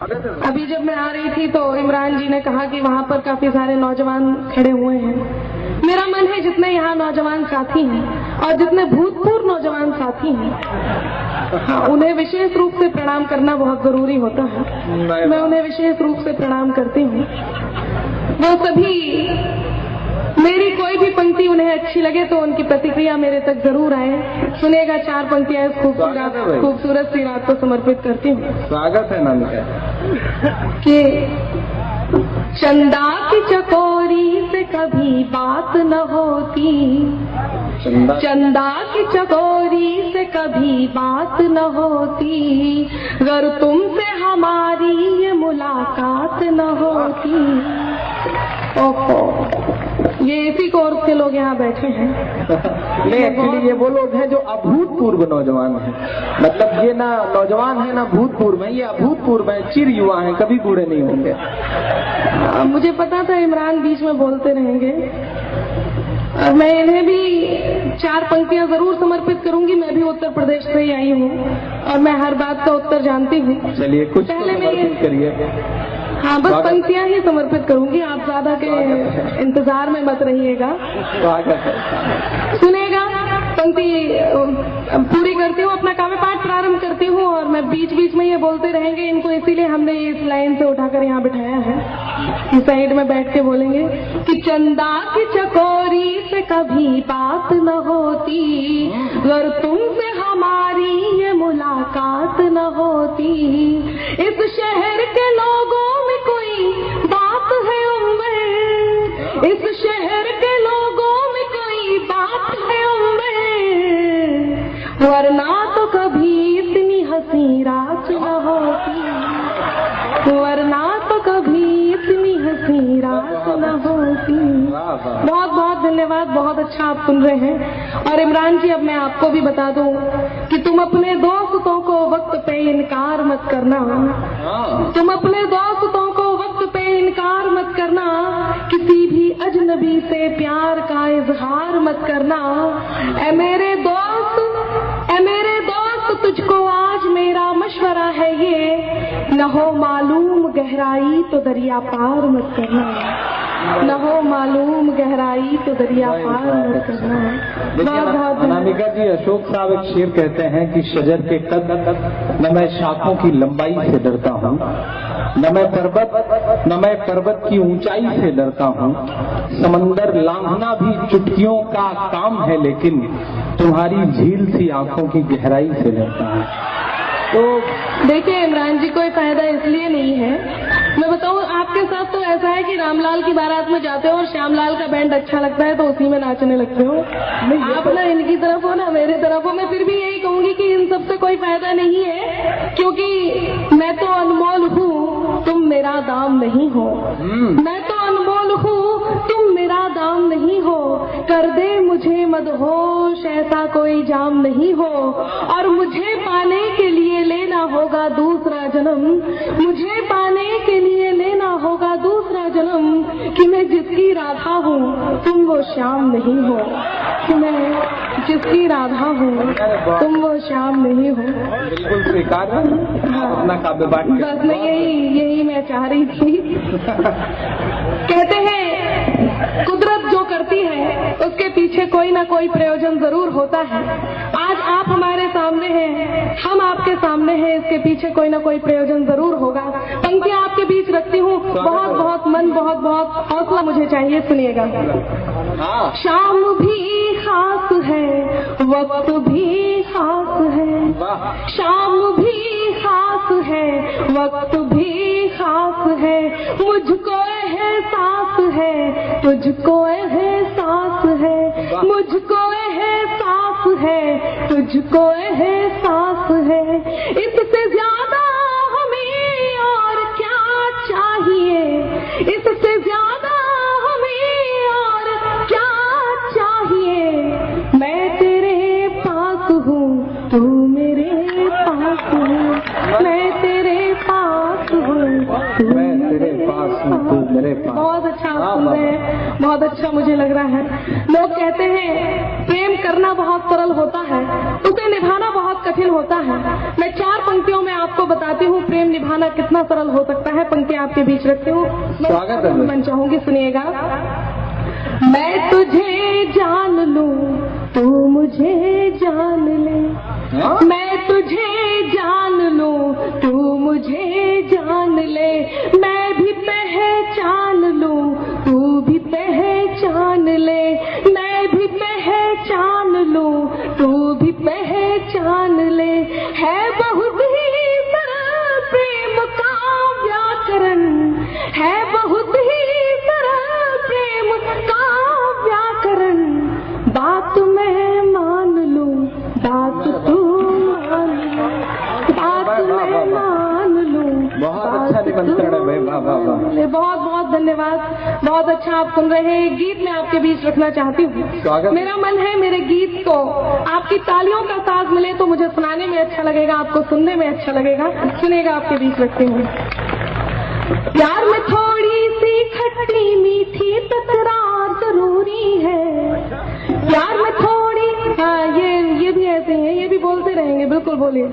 अभी जब मैं आ रही थी तो इमरान जी ने कहा कि वहाँ पर काफी सारे नौजवान खड़े हुए हैं। मेरा मन है जितने यहाँ नौजवान साथी हैं और जितने भूतपूर्व नौजवान साथी हैं उन्हें विशेष रूप से प्रणाम करना बहुत जरूरी होता है। मैं उन्हें विशेष रूप से प्रणाम करती हूँ। वो सभी, मेरी कोई भी पंक्ति उन्हें अच्छी लगे तो उनकी प्रतिक्रिया मेरे तक जरूर आए। सुनेगा 4 पंक्तियां इस खूबसूरत सी रात को समर्पित करती हूँ। स्वागत है नामिका कि चंदा की चकोरी से कभी बात न होती, चंदा की चकोरी से कभी बात न होती, अगर तुमसे हमारी ये मुलाकात न होती। ओहो, ये इसी कोर्स के लोग यहाँ बैठे हैं। नहीं, एक्चुअली ये वो लोग हैं जो अभूतपूर्व नौजवान हैं। मतलब ये ना नौजवान है ना भूतपूर्व है, ये अभूतपूर्व है, चिर युवा हैं, कभी बूढ़े नहीं होंगे। मुझे पता था इमरान बीच में बोलते रहेंगे और मैं इन्हें भी 4 पंक्तियां जरूर समर्पित करूंगी। मैं भी उत्तर प्रदेश से ही आई हूँ और मैं हर बात का उत्तर जानती हूँ। चलिए कुछ पहले समर्पित करिए। हाँ, बस पंक्तियां ही समर्पित करूंगी, आप ज्यादा के इंतजार में मत रहिएगा। सुनेगा, पंक्ति पूरी करती हूँ, अपना काव्य पाठ प्रारंभ करती हूँ और मैं बीच बीच में ये बोलते रहेंगे। इनको इसीलिए हमने इस लाइन से उठाकर यहाँ बिठाया है, इस साइड में बैठ के बोलेंगे कि चंदा की चकोरी से कभी बात न होती, अगर तुमसे हमारी ये मुलाकात न होती। इस शहर के लोगों में कोई बात है उम्र, इस शहर के लोगों में कोई बात है उम्र, वरना तो कभी इतनी हंसी रात न होती, वरना तो कभी इतनी हंसी रात न होती। बहुत बहुत धन्यवाद, बहुत अच्छा आप सुन रहे हैं। और इमरान जी, अब मैं आपको भी बता दूं कि तुम अपने दोस्तों को वक्त पे इनकार मत करना, तुम अपने दोस्तों को वक्त पे इनकार मत करना, किसी भी अजनबी से प्यार का इजहार मत करना। ऐ मेरे दोस्त तुझको आज मेरा मशवरा है ये, न हो मालूम गहराई तो दरिया पार मत करना, न हो मालूम गहराई तो दरिया पार मत करना। बहुत अनामिका जी, अशोक साहब एक शेर कहते हैं कि शजर के कद न मैं शाखों की लंबाई से डरता हूँ, न मैं पर्वत की ऊंचाई से डरता हूँ, समंदर लांघना भी चुटकियों का काम है, लेकिन तुम्हारी झील सी आंखों की गहराई से डरता हूँ। तो देखिए इमरान जी, कोई फायदा इसलिए नहीं है। मैं बताऊं आपके साथ तो ऐसा है कि रामलाल की बारात में जाते हो और श्यामलाल का बैंड अच्छा लगता है तो उसी में नाचने लगते हो। आप ना इनकी तरफ हो ना मेरे तरफ हो। मैं फिर भी यही कहूंगी कि इन सब से कोई फायदा नहीं है, क्योंकि मैं तो अनमोल हूँ, तुम मेरा दाम नहीं हो। मैं तो अनमोल हूँ, तुम मेरा दाम नहीं हो। कर दे मुझे मदहोश ऐसा कोई जाम नहीं हो, और मुझे पाने के लिए लेना होगा दूसरा जन्म, मुझे पाने के लिए लेना होगा दूसरा जन्म, कि मैं जिसकी राधा हूँ तुम वो श्याम नहीं हो, कि मैं जिसकी राधा हूँ तुम वो श्याम नहीं हो। बिल्कुल स्वीकार है। अपना काव्य पाठ बस मैं यही मैं चाह रही थी। कहते हैं कुदरत जो करती है उसके पीछे कोई ना कोई प्रयोजन जरूर होता है। आज आप हमारे सामने हैं, हम आपके सामने हैं, इसके पीछे कोई ना कोई प्रयोजन जरूर होगा। पंक्तियां आपके बीच रखती हूँ, बहुत बहुत मन, बहुत बहुत हौसला मुझे चाहिए, सुनिएगा। शाम भी खास है, वक्त भी खास है, शाम भी खास है, वक्त भी खास है, मुझको एहसास है, तुझको एहसास है, मुझको एहसास है, तुझको एहसास है। इससे ज्यादा हमें और क्या चाहिए, इससे ज्यादा हमें और क्या चाहिए। मैं तेरे पास हूँ, तू मेरे पास है, मैं तेरे पास हूँ, तू तेरे पास हूँ तू मेरे पास। बहुत अच्छा आप सुन रहे हैं, बहुत अच्छा मुझे लग रहा है। लोग कहते हैं प्रेम करना बहुत सरल होता है, उसे निभाना बहुत कठिन होता है। मैं 4 पंक्तियों में आपको बताती हूँ प्रेम निभाना कितना सरल हो सकता है। पंक्ति आपके बीच रखती हूँ, स्वागत है। मैं चाहूंगी सुनिएगा। मैं तुझे जान लूं तू मुझे जान ले, मैं तुझे जान लूं तू मुझे जान ले, मैं भी पहचान लूं तू भी पहचान ले, मैं भी पहचान लूं तू भी पहचान ले। है बहुत ही सरल प्रेम का व्याकरण, है बहुत ही सरल प्रेम का व्याकरण, बात मैं मान लूं बात तू मान लूं, बात मैं मान लूं। बहुत अच्छा निमंत्रण है भाई, वाह वाह वाह। बहुत बहुत धन्यवाद, बहुत अच्छा आप सुन रहे हैं। गीत मैं आपके बीच रखना चाहती हूँ। मेरा मन है मेरे गीत को आपकी तालियों का साथ मिले तो मुझे सुनाने में अच्छा लगेगा, आपको सुनने में अच्छा लगेगा। सुनेगा आपके बीच रखती हूँ। प्यार में थोड़ी सी खट्टी मीठी तकरार जरूरी है, प्यार में थोड़ी, हाँ ये भी ऐसे हैं, ये भी बोलते रहेंगे, बिल्कुल बोलिए।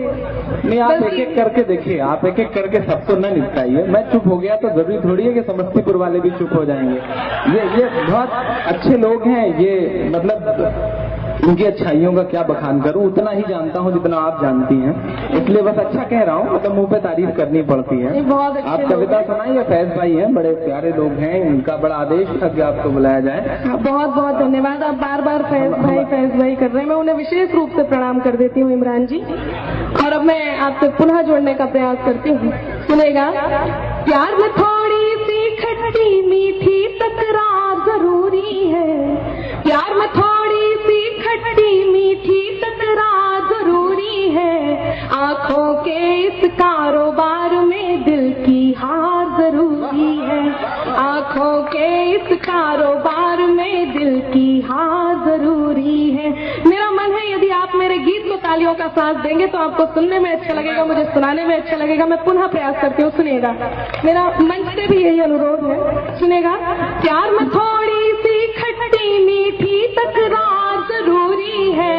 नहीं आप एक एक करके देखिए, आप एक एक करके सबको न निपटाइए। मैं चुप हो गया तो जरूरी थोड़ी है कि समस्तीपुर वाले भी चुप हो जाएंगे। ये बहुत अच्छे लोग हैं, ये मतलब उनकी अच्छाइयों का क्या बखान करूं, उतना ही जानता हूं जितना आप जानती हैं, इसलिए बस अच्छा कह रहा हूं, मतलब मुंह पे तारीफ करनी पड़ती है। आप कविता सुनाइए, फैज भाई हैं, बड़े प्यारे लोग हैं, उनका बड़ा आदेश था कि आपको बुलाया जाए। बहुत बहुत धन्यवाद, आप बार बार फैज भाई कर रहे हैं, मैं उन्हें विशेष रूप से प्रणाम कर देती हूँ इमरान जी। और अब मैं आपसे पुनः जोड़ने का प्रयास करती हूँ, सुनेगा। प्यार में थोड़ी सी खट्टी मीठी तकरार जरूरी है, प्यार में थोड़ी सी खट्टी मीठी तकरार जरूरी है, आंखों के इस कारोबार में दिल की हार जरूरी है, आंखों के इस कारोबार में दिल की हार जरूरी है। मेरा मन है यदि आप मेरे गीत को तालियों का साथ देंगे तो आपको सुनने में अच्छा लगेगा, मुझे सुनाने में अच्छा लगेगा। मैं पुनः प्रयास करती हूँ, सुनिएगा। मेरा मंच से भी यही अनुरोध है, सुनेगा। प्यार में थोड़ी सी खट्टी मीठी तकरार जरूरी है,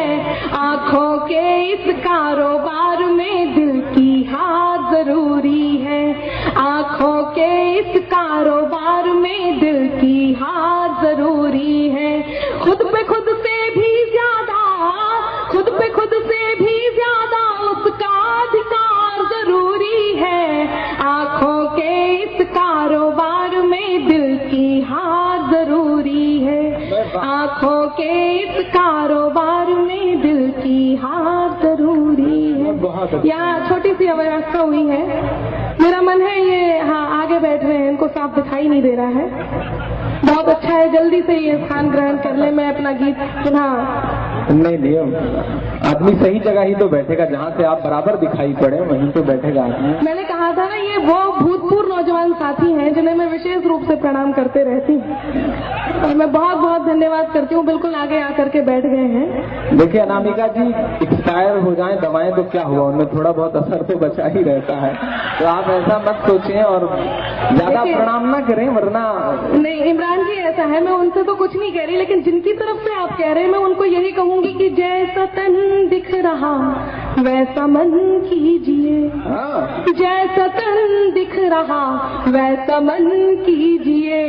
आंखों के इस कारोबार में दिल की हार जरूरी है, आंखों के इस कारोबार में दिल की हार जरूरी है। खुद पे खुद से भी ज्यादा, खुद पे खुद से भी ज्यादा उसका अधिकार जरूरी है, आंखों के इस कारोबार में दिल की हार जरूरी है, आंखों के इस कारोबार में दिल की हार जरूरी है। यहाँ छोटी सी अव्यवस्था हुई है, मेरा मन है ये, हाँ आगे बैठ रहे हैं, इनको साफ दिखाई नहीं दे रहा है। बहुत अच्छा है, जल्दी से ये स्थान ग्रहण कर ले, मैं अपना गीत पुनः। नहीं आदमी सही जगह ही तो बैठेगा, जहाँ से आप बराबर दिखाई पड़े वहीं तो बैठेगा आदमी। मैंने कहा था ना, ये वो भूतपूर्व नौजवान साथी हैं जिन्हें मैं विशेष रूप से प्रणाम करते रहती हूँ, और मैं बहुत बहुत धन्यवाद करती हूँ, बिल्कुल आगे आकर के बैठ गए हैं। देखिए अनामिका जी, एक्सपायर हो जाएं दवाएं तो क्या हुआ, उनमें थोड़ा बहुत असर तो बचा ही रहता है, तो आप ऐसा मत सोचें और ज्यादा प्रणाम ना करें, वरना। नहीं इमरान जी, ऐसा है, मैं उनसे तो कुछ नहीं कह रही, लेकिन जिनकी तरफ से आप कह रहे हैं मैं उनको यही कहूंगी कि जैसा तन दिख रहा वैसा मन कीजिए, जैसा तन दिख रहा वैसा मन कीजिए,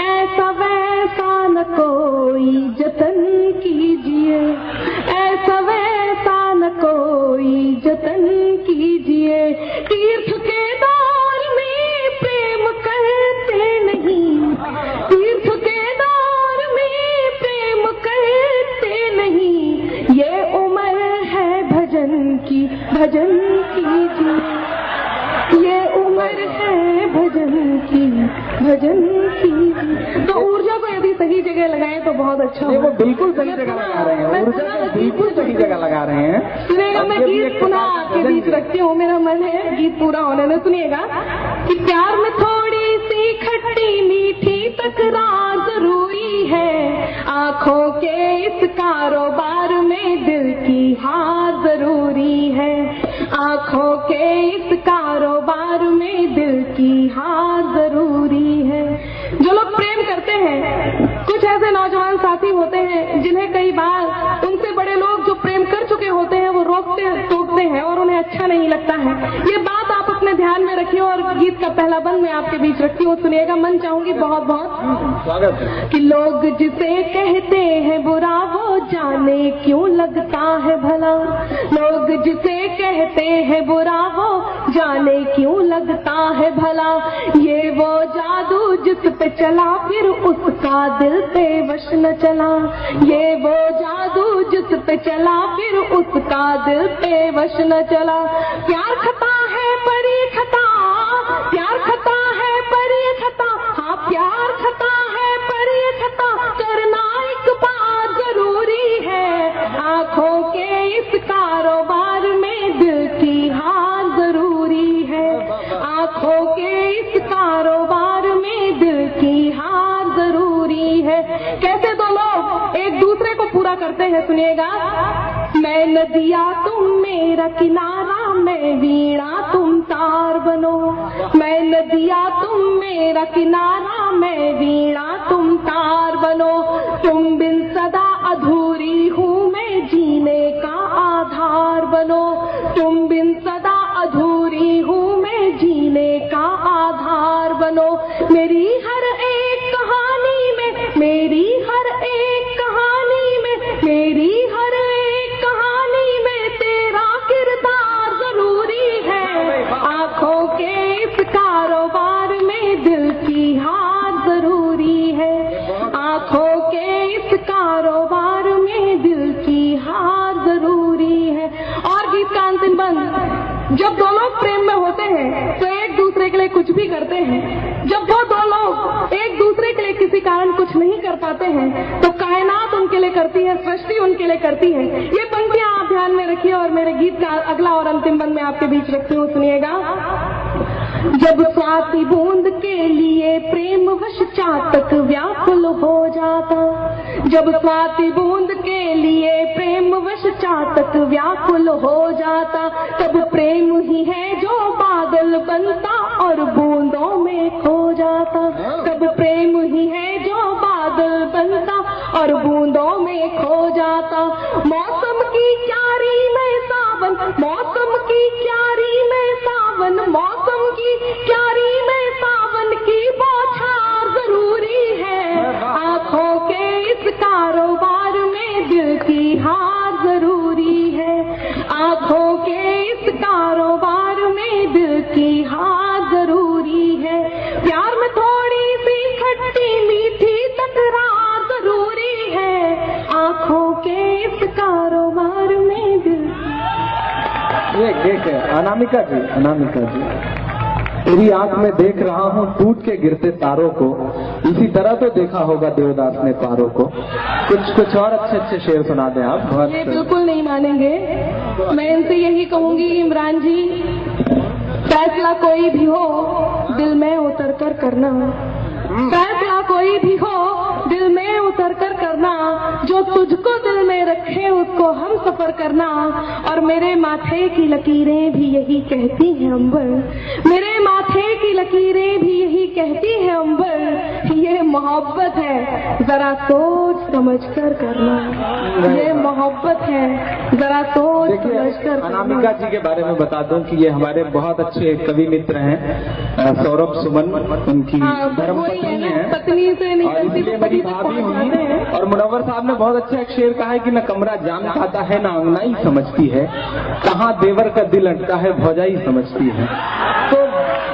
ऐसा वैसा न कोई जतन कीजिए, ऐसा वैसा न कोई जतन कीजिए। तीर्थ के दौर में प्रेम करते नहीं, तीर्थ के दौर में प्रेम करते नहीं, ये उम्र है भजन की, भजन कीजिए, ये उम्र है भजन की, भजन कीजिए। तो ऊर्जा को यदि सही जगह लगाएं तो बहुत अच्छा होगा। वो बिल्कुल सही जगह लगा रहे हैं, ऊर्जा को बिल्कुल सही जगह लगा रहे हैं। सुनिएगा, मैं गीत पुनः आपके बीच रखती हूँ, मेरा मन है गीत पूरा होने में। सुनिएगा कि प्यार में थोड़ी सी खट्टी मीठी तकरार जरूरी है, आंखों के इस कारोबार में दिल की हार जरूरी है, आंखों के इस कारोबार में दिल की हार जरूरी ऐसे नौजवान साथी होते हैं जिन्हें कई बार उनसे बड़े लोग जो प्रेम कर चुके होते हैं वो रोकते टोकते हैं और उन्हें अच्छा नहीं लगता है। ये बात आप अपने ध्यान में रखिए और गीत का पहला बंद मैं आपके बीच रखती हूँ, सुनिएगा। मन चाहूंगी बहुत बहुत स्वागत है। कि लोग जिसे कहते हैं बुरा वो जाने क्यों लगता है भला, लोग जिसे कहते हैं बुरा वो जाने क्यों लगता है भला, ये वो जादू जिस पे चला फिर उसका दिल पे वश न चला, ये वो जादू जिस पे चला फिर उसका दिल पे वश न चला। प्यार खता है परी खता, प्यार खता है परी खता, हाँ प्यार खता है परी खता, करना एक बार जरूरी है, आंखों के इस कारोबार में दिल की हार जरूरी है, आंखों के इस कारोबार में दिल की हार जरूरी है। कैसे दो लोग एक दूसरे को पूरा करते हैं, सुनिएगा। मैं नदिया तुम मेरा किनारा, मैं वीणा तुम तार बनो, मैं नदिया तुम मेरा किनारा, मैं वीणा तुम तार बनो, तुम बिन सदा अधूरी हूँ मैं जीने का आधार बनो, तुम बिन सदा अधूरी हूँ मैं जीने का आधार बनो। मेरी हर एक कहानी में, मेरी हर एक कहानी में, मेरी हर एक कहानी में तेरा किरदार जरूरी है, आंखों के इस कारोबार में दिल की हार जरूरी है, आंखों के इस कारोबार में दिल की हार जरूरी है। और गीत का अंतिम बंद। जब दो लोग प्रेम में होते हैं तो एक दूसरे के लिए कुछ भी करते हैं, जब वो दो लोग एक दूसरे के लिए किसी कारण कुछ नहीं कर पाते हैं तो कायनात उनके लिए करती है, सृष्टि उनके लिए करती है। ये पंक्तियां आप ध्यान में रखिए और मेरे गीत का अगला और अंतिम बंद मैं आपके बीच रखती हूँ, सुनिएगा। जब स्वाति बूंद के लिए प्रेम वश चातक व्याकुल हो जाता, जब स्वाति बूंद के लिए प्रेम वश चातक व्याकुल हो जाता, तब प्रेम ही है जो बादल बनता और बूंदों में खो जाता, तब प्रेम ही है जो बादल बनता और बूंदों में खो जाता। मौसम की क्यारी में सावन, मौसम की क्यारी में सावन, मौसम की क्यारी में सावन की बौछार जरूरी है, आंखों के इस कारोबार में दिल की हार जरूरी है, आंखों के इस कारोबार में दिल की हार जरूरी है। प्यार में थोड़ी सी खट्टी मीठी तकरार जरूरी है, आंखों के इस कारोबार में दिल। एक अनामिका जी, अनामिका जी, तेरी आंख में देख रहा हूँ टूट के गिरते तारों को, इसी तरह तो देखा होगा देवदास ने पारों को। कुछ और अच्छे अच्छे शेर सुना दें आप। बहुत ये बिल्कुल नहीं मानेंगे। मैं इनसे यही कहूंगी, इमरान जी, फैसला कोई भी हो दिल में उतर कर करना, फैसला कोई भी हो दिल में उतर कर करना, जो तुझको दिल में रखे उसको हम सफर करना। और मेरे माथे की लकीरें भी यही कहती हैं अंबर, मेरे माथे की लकीरें भी यही कहती हैं अंबर, ये मोहब्बत है जरा सोच समझ कर करना, ये मोहब्बत है जरा सोच समझ कर करना। अनामिका जी के बारे में बता दूं कि ये हमारे बहुत अच्छे कवि मित्र हैं, सौरभ सुमन उनकी धर्मपत्नी है, पत्नी से और इसलिए मेरी भाभी हुई। और मुनव्वर साहब ने बहुत अच्छा एक शेर कहा है कि न कमरा जान खाता है न अंगनाई समझती है, कहाँ देवर का दिल अटका है भौजाई समझती है। तो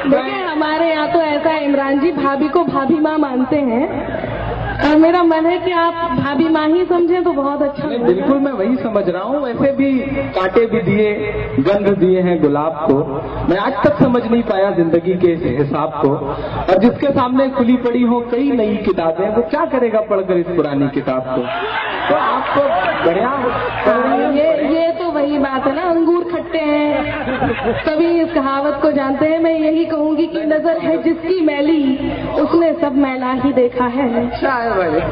देखिए हमारे यहाँ तो ऐसा है इमरान जी, भाभी को भाभी माँ मानते हैं और मेरा मन है कि आप भाभी माँ ही समझें तो बहुत अच्छा। बिल्कुल मैं वही समझ रहा हूँ। वैसे भी कांटे भी दिए, गंध दिए हैं गुलाब को, मैं आज तक समझ नहीं पाया जिंदगी के हिसाब को। और जिसके सामने खुली पड़ी हो कई नई किताबें, वो क्या करेगा पढ़कर इस पुरानी किताब को। तो आपको बढ़िया ये तो वही बात है ना, अंगूर खट्टे सकते हैं, सभी इस कहावत को जानते हैं। मैं यही कहूंगी कि नजर है जिसकी मैली उसने सब मैला ही देखा है।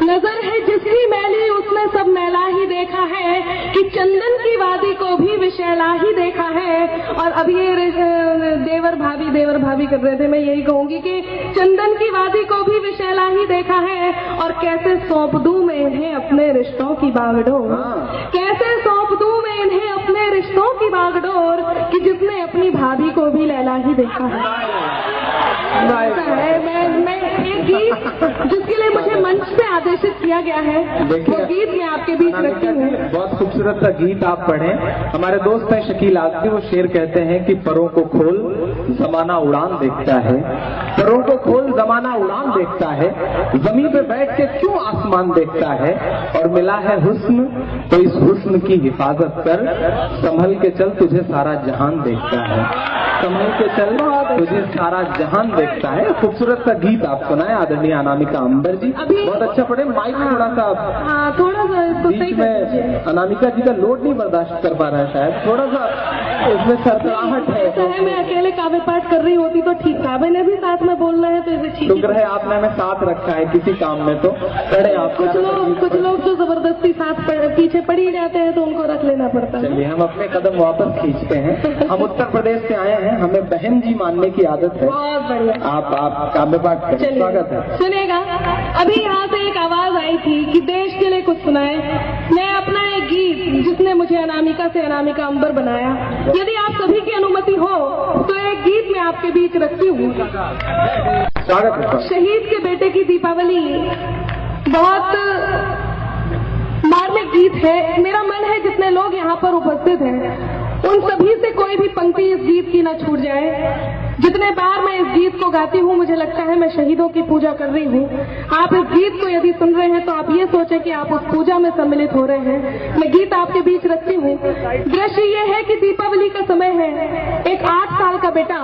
नजर है जिसकी मैली उसने सब मैला ही देखा है, कि चंदन की वादी को भी विशैला ही देखा है। और अब ये देवर भाभी कर रहे थे, मैं यही कहूंगी कि चंदन की वादी को भी विशैला ही देखा है। और कैसे सौंप दूं मैं इन्हें अपने रिश्तों की बागडोर, कैसे सौंप दूं मैं इन्हें अपने रिश्तों की बागडोर, कि जिसने अपनी भाभी को भी लैला ही देखा है। मैं एक गीत जिसके लिए मुझे मंच से आदेशित किया गया है, वो गीत मैं आपके बीच रखती हूँ। बहुत खूबसूरत सा गीत आप पढ़ें। हमारे दोस्त हैं शकील आगती, वो शेर कहते हैं कि परों को खोल जमाना उड़ान देखता है, परों को खोल जमाना उड़ान देखता है, जमीन पे बैठ के क्यों आसमान देखता है, और मिला है हुस्न तो इस हुस्न की हिफाजत कर, संभल के चल तुझे सारा जहान देखता है, संभल के चल तुझे सारा जहान देखता है। खूबसूरत सा गीत आप सुनाए आदरणीय अनामिका अंबर जी, बहुत अच्छा पढ़े। माइक थोड़ा सा थोड़ा सा बीच में अनामिका जी का लोड नहीं बर्दाश्त कर पा रहा है, शायद थोड़ा सा इसमें सरसराहट है। मैं अकेले काव्य पाठ कर रही होती तो ठीक था, मैंने भी साथ में बोलना है तो इसे ठीक। शुक्र है आपने हमें साथ रखा है किसी काम में, तो खड़े आप। कुछ लोग जो जबरदस्ती साथ पीछे पड़ ही जाते हैं तो उनको रख लेना पड़ता है। चलिए हम अपने कदम वापस खींचते हैं। हम उत्तर प्रदेश से आए हैं, हमें बहन जी मानने की आदत है। बहुत बढ़िया। आप काव्य पाठ करें, स्वागत है। सुनेगा, अभी यहाँ से एक आवाज आई थी कि देश के लिए कुछ सुनाए। मैं अपना एक गीत जिसने मुझे अनामिका से अनामिका अंबर बनाया, यदि आप सभी की अनुमति हो तो एक गीत मैं आपके बीच रखती हूँ। स्वागत है। शहीद के बेटे की दीपावली बहुत मार्मिक गीत है। मेरा मन है जितने लोग यहाँ पर उपस्थित हैं उन सभी से कोई भी पंक्ति इस गीत की न छूट जाए। जितने बार मैं इस गीत को गाती हूँ मुझे लगता है मैं शहीदों की पूजा कर रही हूँ। आप इस गीत को यदि सुन रहे हैं तो आप ये सोचें कि आप उस पूजा में सम्मिलित हो रहे हैं। मैं गीत आपके बीच रखती हूँ। दृश्य ये है कि दीपावली का समय है। एक 8 साल का बेटा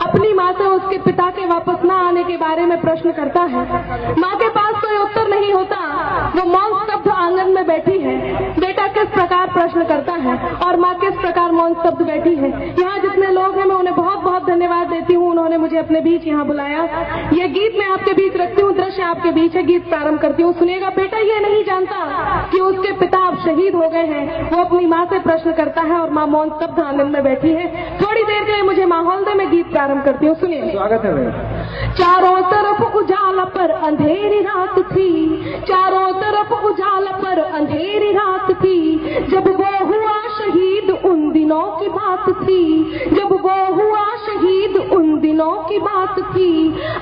अपनी माँ से उसके पिता के वापस न आने के बारे में प्रश्न करता है। माँ के पास कोई उत्तर नहीं होता, वो मौन स्तब्ध आंगन में बैठी है। बेटा किस प्रकार प्रश्न करता है और माँ किस प्रकार मौन स्तब्ध बैठी है। यहाँ जितने लोग हैं मैं उन्हें बहुत बहुत धन्यवाद देती हूँ, उन्होंने मुझे अपने बीच यहाँ बुलाया। ये गीत मैं आपके बीच रखती हूँ, दृश्य आपके बीच है, गीत प्रारंभ करती हूँ। सुनिएगा। बेटा ये नहीं जानता कि उसके पिता अब शहीद हो गए हैं। वो अपनी माँ से प्रश्न करता है और माँ मौन स्तब्ध आंगन में बैठी है। थोड़ी देर के लिए मुझे माहौल दे, मैं गीत प्रारंभ करती हूँ। सुनिए। स्वागत है। चारों तरफ उजाला पर अंधेरी रात थी, चारों तरफ उजाला पर अंधेरी रात थी, जब वो हुआ शहीद उन दिनों की बात थी, जब वो हुआ शहीद उन दिनों की बात थी।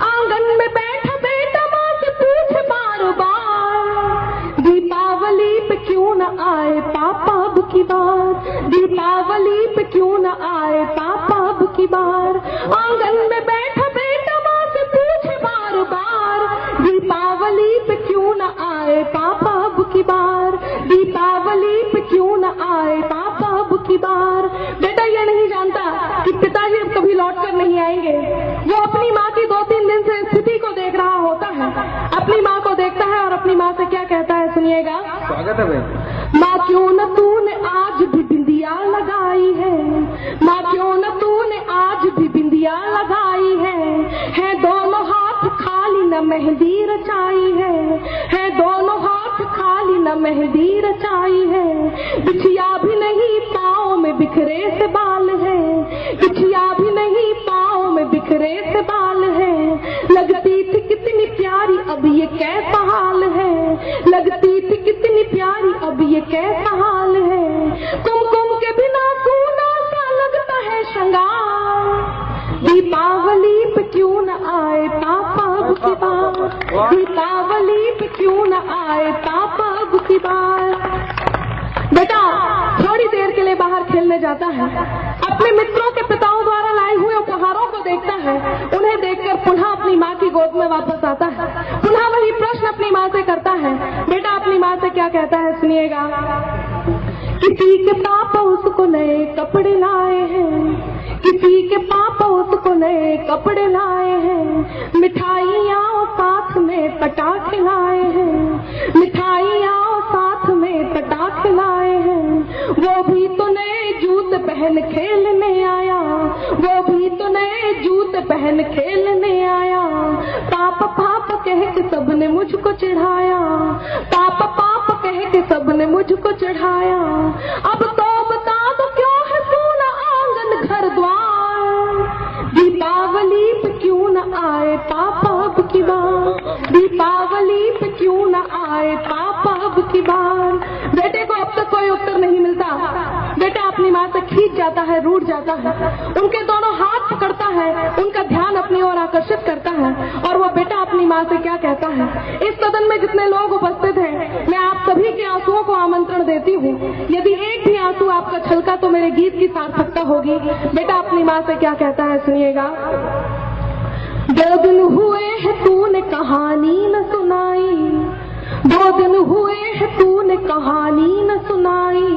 आंगन में बैठा बेटा माँ से पूछे बार बार, दीपावली पे क्यों न आए पापा अब की बार, दीपावली पे क्यों न आए पापा अब की बार। आंगन में बैठा बेटा माँ से पूछे बार बार, दीपावली पे क्यों न आए पापा अब की बार, दीपावली पे क्यों न आए पापा अब की बार। बेटा ये नहीं जानता कि पिताजी अब कभी लौट कर नहीं आएंगे। वो अपनी माँ की 2-3 दिन से स्थिति को देख रहा होता है, अपनी माँ को देखता है और अपनी माँ से क्या कहता है, सुनिएगा। स्वागत है भाई। माँ क्यों न तूने आज भी बिंदिया लगाई है, माँ क्यों न तूने आज भी बिंदिया लगाई है दोनों हाथ खाली न मेहंदी रचाई है दोनों हाथ खाली न मेहंदी रचाई है। बिछिया भी नहीं पाँव में बिखरे से बाल है, बिछिया भी नहीं पाँव में बिखरे से बाल है। लगती थी कितनी प्यारी अब ये कैसा हाल है, लगती थी कितनी प्यारी अब ये कैसा हाल है। कुमकुम के बिना सूना सा लगता है श्रृंगार, दीपावली पे क्यों न आए पापा अब की बार, दीपावली पे क्यों न आए पापा अब की बार। बेटा थोड़ी देर के लिए बाहर खेलने जाता है, अपने मित्रों के पिताओं द्वारा लाए हुए उपहारों को देखता है, उन्हें देखकर पुनः अपनी माँ की गोद में वापस आता है, पुनः वही प्रश्न अपनी माँ से करता है। बेटा अपनी माँ से क्या कहता है, सुनिएगा। किसी के पापा उसको नए कपड़े लाए हैं, किसी के पापा उसको नए कपड़े लाए हैं, मिठाइयाँ साथ में पटाखे लाए हैं, मिठाइयाँ साथ में पटाखे लाए हैं। वो भी तो नए जूते पहन खेलने आया, वो भी तो नए जूते पहन खेलने आया। पाप पाप कह के सबने मुझको चिढ़ाया, पाप पाप कह के सबने मुझको चिढ़ाया। अब तो बता दो क्यों है सूना आंगन घर द्वार, दीपावली पे क्यों न आए पापा अब की बार, दीपावली पे क्यों न आए पापा अब की बार। बेटे को अब तक कोई उत्तर नहीं मिलता। बेटा अपनी माँ से खींच जाता है, रूठ जाता है, उनके दोनों हाथ पकड़ता है, उनका ध्यान अपनी ओर आकर्षित करता है और वो बेटा अपनी माँ से क्या कहता है। इस सदन में जितने लोग उपस्थित हैं, मैं आप सभी के आंसुओं को आमंत्रण देती हूँ। यदि एक भी आंसू आपका छलका तो मेरे गीत की सार्थकता होगी। बेटा अपनी माँ से क्या कहता है, सुनिएगा। 2 दिन हुए हैं तूने कहानी न सुनाई, 2 दिन हुए हैं तूने कहानी न सुनाई,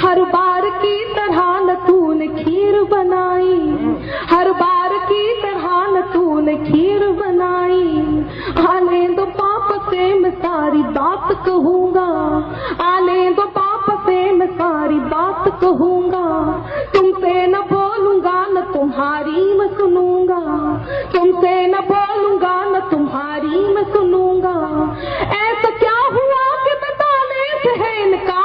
हर बार की तरह न तूने खीर बनाई, हर बार की तरह न तूने खीर बनाई। आने दो पापा से मैं सारी बात कहूँगा, आने दो पापा से मैं सारी बात कहूँगा, तुमसे न बोलूँगा न तुम्हारी मैं सुनूंगा, तुमसे न बोलूँगा न तुम्हारी मैं सुनूंगा। ऐसा क्या हुआ कि बताने से है इनकार,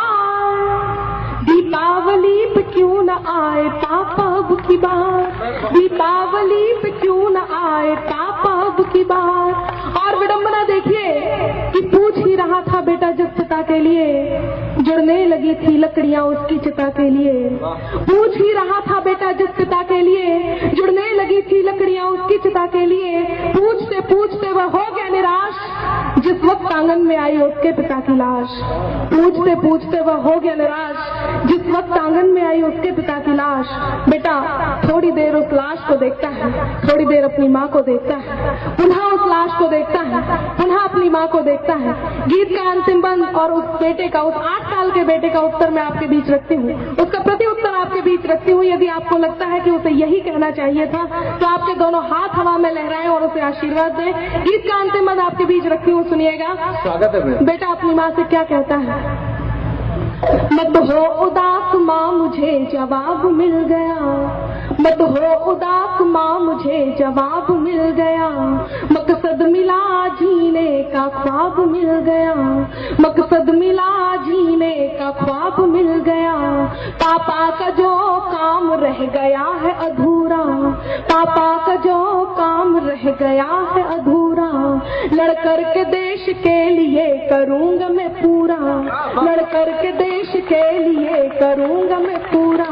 दीपावली पे क्यों न आए पापा अब की बार, दीपावली पे क्यों न आए पापा अब की बार। और विडंबना देखिए कि पूछ ही रहा था बेटा जिस पिता के लिए जुड़ने लगी थी लकड़ियां उसकी चिता के लिए, पूछ ही रहा था बेटा जिस पिता के लिए जुड़ने लगी थी लकड़ियां उसकी चिता के लिए। पूछते पूछते वह हो गया निराश जिस वक्त आंगन में आई उसके पिता की लाश, पूछते पूछते वह हो गया निराश जिस वक्त आंगन में आई उसके पिता की लाश। बेटा थोड़ी देर उस लाश को देखता है, थोड़ी देर अपनी माँ को देखता है, पुनः उस लाश को देखता है, पुनः अपनी माँ को देखता है। गीत का अंतिम बंद और उस बेटे का, उस 8 साल के बेटे का उत्तर मैं आपके बीच रखती हूँ, उसका प्रति उत्तर आपके बीच रखती हूँ। यदि आपको लगता है कि उसे यही कहना चाहिए था तो आपके दोनों हाथ हवा में लहराएं और उसे आशीर्वाद दें। गीत का अंतिम बंद आपके बीच रखती हूँ, सुनिएगा। स्वागत है। बेटा अपनी माँ से क्या कहता है। मत हो उदास माँ मुझे जवाब मिल गया, मत हो उदास माँ मुझे जवाब मिल गया, मकसद मिला जीने का ख्वाब मिल गया, मकसद मिला जीने का ख्वाब मिल गया। पापा का जो काम रह गया है अधूरा, पापा का जो काम रह गया है अधूरा, लड़कर के देश के लिए करूँगा मैं पूरा, लड़कर के देश के लिए करूँगा मैं पूरा।